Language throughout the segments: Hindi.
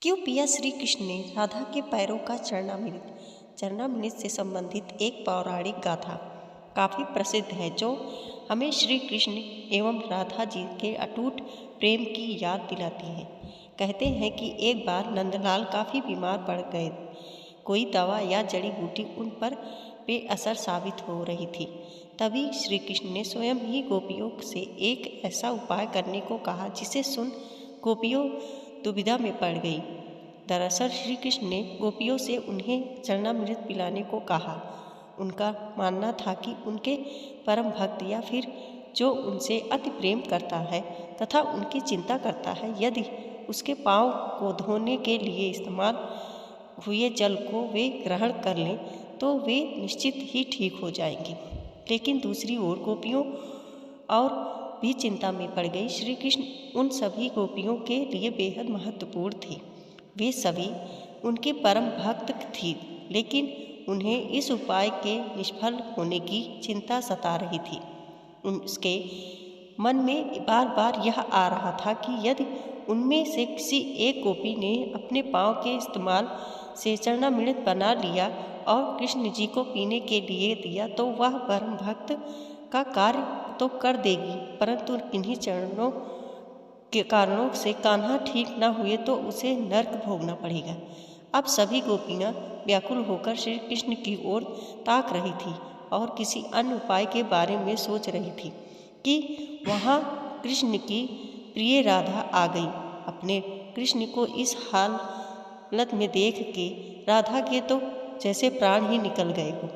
क्यों पिया श्री कृष्ण ने राधा के पैरों का चरणामृत से संबंधित एक पौराणिक गाथा काफ़ी प्रसिद्ध है जो हमें श्री कृष्ण एवं राधा जी के अटूट प्रेम की याद दिलाती है। कहते हैं कि एक बार नंदलाल काफ़ी बीमार पड़ गए। कोई दवा या जड़ी बूटी उन पर बेअसर साबित हो रही थी। तभी श्री कृष्ण ने स्वयं ही गोपियों से एक ऐसा उपाय करने को कहा जिसे सुन गोपियों दुविधा में पड़ गई। दरअसल श्री कृष्ण ने गोपियों से उन्हें चरणामृत पिलाने को कहा। उनका मानना था कि उनके परम भक्त या फिर जो उनसे अति प्रेम करता है तथा उनकी चिंता करता है, यदि उसके पाँव को धोने के लिए इस्तेमाल हुए जल को वे ग्रहण कर लें तो वे निश्चित ही ठीक हो जाएंगे। लेकिन दूसरी ओर गोपियों और भी चिंता में पड़ गई। श्री कृष्ण उन सभी गोपियों के लिए बेहद महत्वपूर्ण थे। वे सभी उनके परम भक्त थी, लेकिन उन्हें इस उपाय के निष्फल होने की चिंता सता रही थी। उसके मन में बार बार यह आ रहा था कि यदि उनमें से किसी एक गोपी ने अपने पाँव के इस्तेमाल से चरणामृत बना लिया और कृष्ण जी को पीने के लिए दिया तो वह परम भक्त का कार्य तो कर देगी, परंतु किन्हीं चरणों के कारणों से कान्हा ठीक न हुए तो उसे नर्क भोगना पड़ेगा। अब सभी गोपियाँ व्याकुल होकर श्री कृष्ण की ओर ताक रही थी और किसी अन्य उपाय के बारे में सोच रही थी कि वहाँ कृष्ण की प्रिय राधा आ गई। अपने कृष्ण को इस हालत में देख के राधा के तो जैसे प्राण ही निकल गए हो।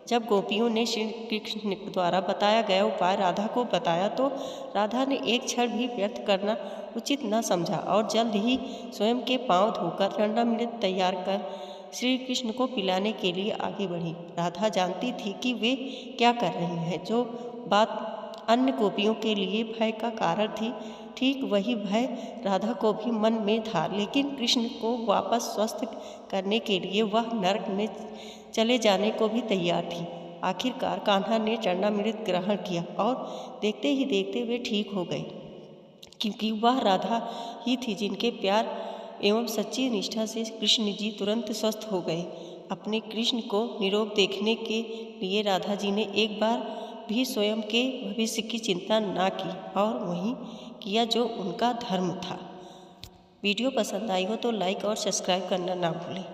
जब गोपियों ने श्री कृष्ण द्वारा बताया गया उपाय राधा को बताया तो राधा ने एक क्षण भी व्यर्थ करना उचित न समझा और जल्द ही स्वयं के पांव धोकर चरणामृत तैयार कर श्री कृष्ण को पिलाने के लिए आगे बढ़ी। राधा जानती थी कि वे क्या कर रही हैं। जो बात अन्य गोपियों के लिए भय का कारण थी, ठीक वही भय राधा को भी मन में था। लेकिन कृष्ण को वापस स्वस्थ करने के लिए वह नरक में चले जाने को भी तैयार थी। आखिरकार कान्हा ने चरणामृत ग्रहण किया और देखते ही देखते वे ठीक हो गए, क्योंकि वह राधा ही थी जिनके प्यार एवं सच्ची निष्ठा से कृष्ण जी तुरंत स्वस्थ हो गए। अपने कृष्ण को निरोग देखने के लिए राधा जी ने एक बार भी स्वयं के भविष्य की चिंता ना की और वही किया जो उनका धर्म था। वीडियो पसंद आई हो तो लाइक और सब्सक्राइब करना ना भूलें।